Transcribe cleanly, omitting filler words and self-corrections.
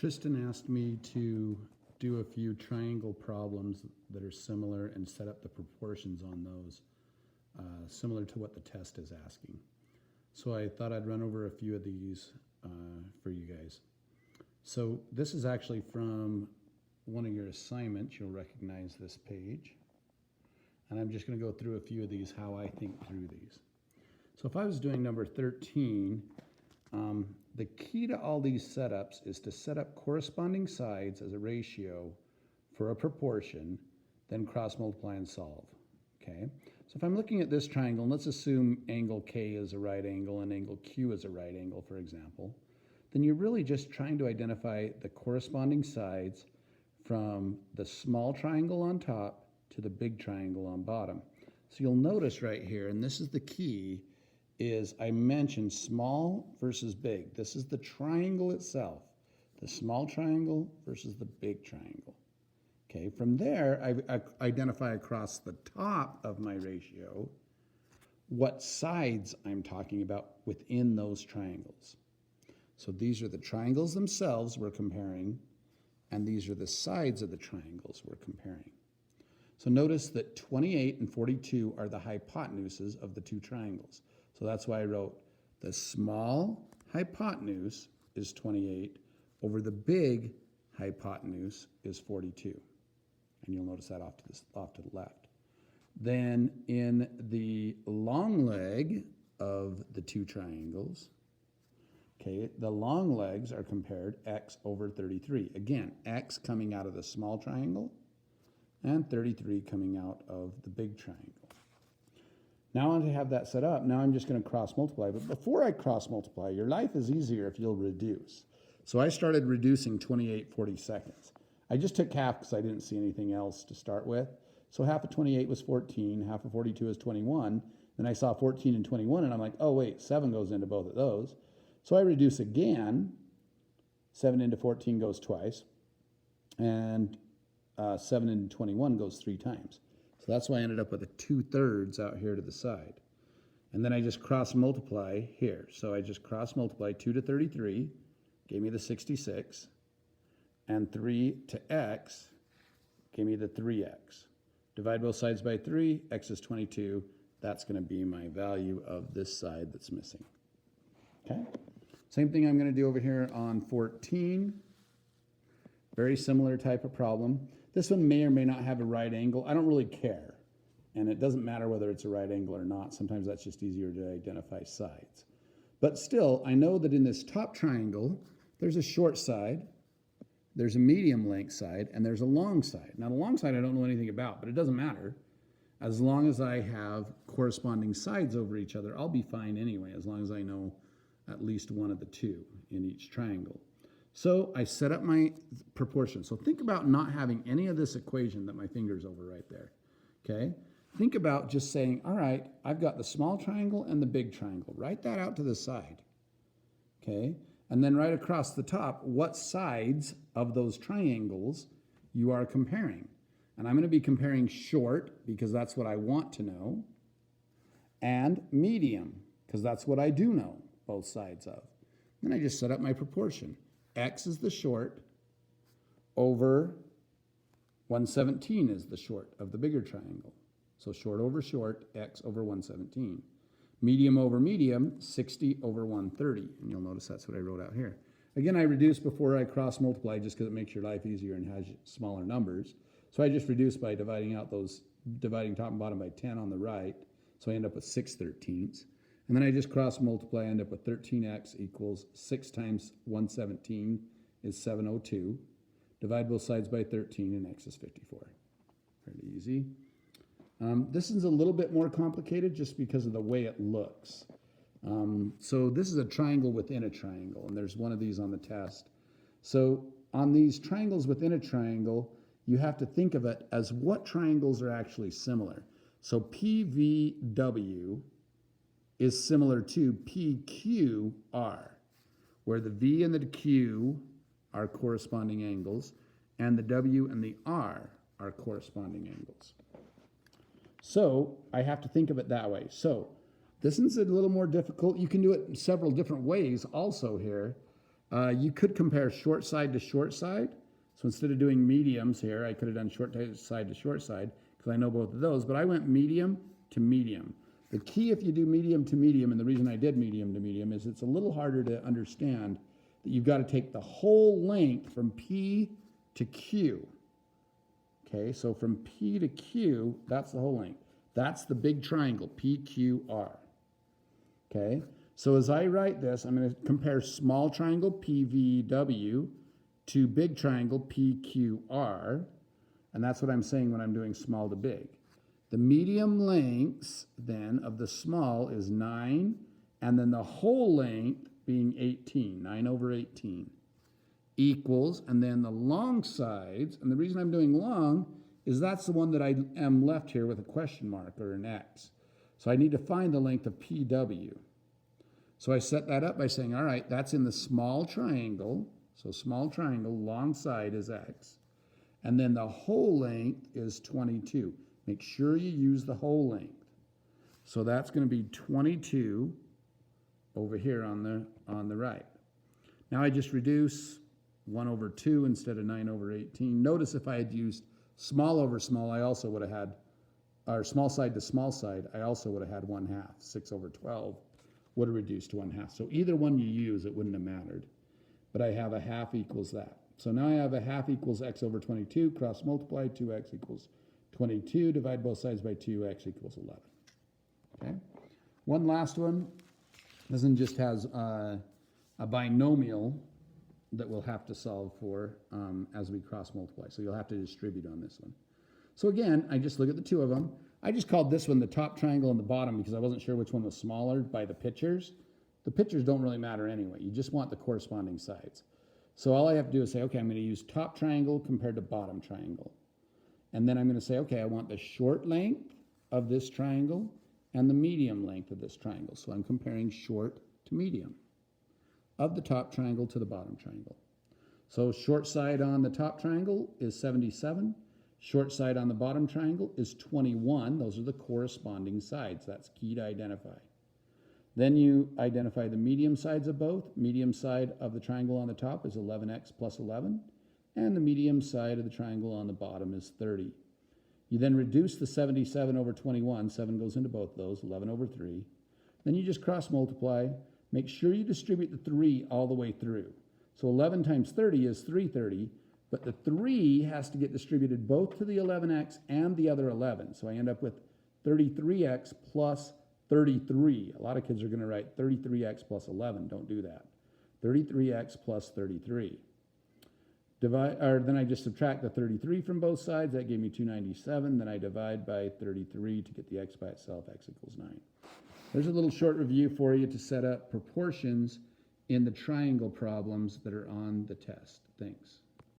Tristan asked me to do a few triangle problems that are similar and set up the proportions on those, similar to what the test is asking. So I thought I'd run over a few of these for you guys. So this is actually from one of your assignments. You'll recognize this page. And I'm just going to go through a few of these, how I think through these. So if I was doing number 13, the key to all these setups is to set up corresponding sides as a ratio for a proportion, then cross multiply and solve. Okay, so if I'm looking at this triangle, and let's assume angle K is a right angle and angle Q is a right angle, for example, then you're really just trying to identify the corresponding sides from the small triangle on top to the big triangle on bottom. So you'll notice right here, and this is the key, is I mentioned small versus big. This is the triangle itself, the small triangle versus the big triangle. Okay, from there, I identify across the top of my ratio what sides I'm talking about within those triangles. So these are the triangles themselves we're comparing, and these are the sides of the triangles we're comparing. So notice that 28 and 42 are the hypotenuses of the two triangles. So that's why I wrote the small hypotenuse is 28 over the big hypotenuse is 42. And you'll notice that off to the left. Then in the long leg of the two triangles, okay, the long legs are compared x over 33. Again, x coming out of the small triangle and 33 coming out of the big triangle. Now I have that set up, now I'm just going to cross multiply. But before I cross multiply, your life is easier if you'll reduce. So I started reducing 28 42seconds. I just took half because I didn't see anything else to start with. So half of 28 was 14, half of 42 is 21. Then I saw 14 and 21 and I'm like, oh wait, 7 goes into both of those. So I reduce again. 7 into 14 goes twice. And 7 into 21 goes 3 times. So that's why I ended up with a 2/3 out here to the side. And then I just cross multiply here. So I just cross multiply 2 to 33, gave me the 66. And 3 to x gave me the 3x. Divide both sides by 3, x is 22. That's going to be my value of this side that's missing. Okay? Same thing I'm going to do over here on 14. Very similar type of problem. This one may or may not have a right angle. I don't really care. And it doesn't matter whether it's a right angle or not. Sometimes that's just easier to identify sides. But still, I know that in this top triangle, there's a short side, there's a medium length side, and there's a long side. Now the long side I don't know anything about, but it doesn't matter. As long as I have corresponding sides over each other, I'll be fine anyway, as long as I know at least one of the two in each triangle. So I set up my proportion. So think about not having any of this equation that my finger's over right there, okay? Think about just saying, all right, I've got the small triangle and the big triangle. Write that out to the side, okay? And then right across the top, what sides of those triangles you are comparing. And I'm going to be comparing short, because that's what I want to know, and medium, because that's what I do know both sides of. Then I just set up my proportion. X is the short over 117 is the short of the bigger triangle. So short over short, x over 117. Medium over medium, 60 over 130. And you'll notice that's what I wrote out here. Again, I reduce before I cross multiply just because it makes your life easier and has smaller numbers. So I just reduce by dividing top and bottom by 10 on the right. So I end up with 6/13. And then I just cross multiply, I end up with 13x equals 6 times 117 is 702. Divide both sides by 13 and x is 54. Pretty easy. This is a little bit more complicated just because of the way it looks. So this is a triangle within a triangle, and there's one of these on the test. So on these triangles within a triangle, you have to think of it as what triangles are actually similar. So PVW is similar to PQR, where the V and the Q are corresponding angles, and the W and the R are corresponding angles. So I have to think of it that way. So this is a little more difficult. You can do it in several different ways also here. You could compare short side to short side. So instead of doing mediums here, I could have done short side to short side because I know both of those, but I went medium to medium. The key if you do medium to medium, and the reason I did medium to medium, is it's a little harder to understand that you've got to take the whole length from P to Q. Okay, so from P to Q, that's the whole length. That's the big triangle, PQR. Okay, so as I write this, I'm going to compare small triangle PVW to big triangle PQR, and that's what I'm saying when I'm doing small to big. The medium lengths then of the small is 9, and then the whole length being 18, 9 over 18, equals, and then the long sides, and the reason I'm doing long is that's the one that I am left here with a question mark or an X. So I need to find the length of PW. So I set that up by saying, all right, that's in the small triangle. So small triangle, long side is X. And then the whole length is 22. Make sure you use the whole length. So that's going to be 22 over here on the right. Now I just reduce 1 over 2 instead of 9 over 18. Notice if I had used small over small, I also would have had, or small side to small side, I also would have had 1/2. 6 over 12 would have reduced to 1/2. So either one you use, it wouldn't have mattered. But I have 1/2 equals that. So now I have 1/2 equals x over 22, cross multiply, 2x equals 22, divide both sides by 2, x equals 11. Okay. One last one. This one just has a binomial that we'll have to solve for as we cross multiply. So you'll have to distribute on this one. So again, I just look at the two of them. I just called this one the top triangle and the bottom because I wasn't sure which one was smaller by the pictures. The pictures don't really matter anyway. You just want the corresponding sides. So all I have to do is say, okay, I'm going to use top triangle compared to bottom triangle. And then I'm going to say, okay, I want the short length of this triangle and the medium length of this triangle. So I'm comparing short to medium of the top triangle to the bottom triangle. So short side on the top triangle is 77. Short side on the bottom triangle is 21. Those are the corresponding sides. That's key to identify. Then you identify the medium sides of both. Medium side of the triangle on the top is 11x plus 11. And the medium side of the triangle on the bottom is 30. You then reduce the 77 over 21. 7 goes into both those, 11 over 3. Then you just cross multiply. Make sure you distribute the 3 all the way through. So 11 times 30 is 330, but the 3 has to get distributed both to the 11x and the other 11. So I end up with 33x plus 33. A lot of kids are going to write 33x plus 11. Don't do that. 33x plus 33. Then I just subtract the 33 from both sides. That gave me 297. Then I divide by 33 to get the x by itself. X equals 9. There's a little short review for you to set up proportions in the triangle problems that are on the test. Thanks.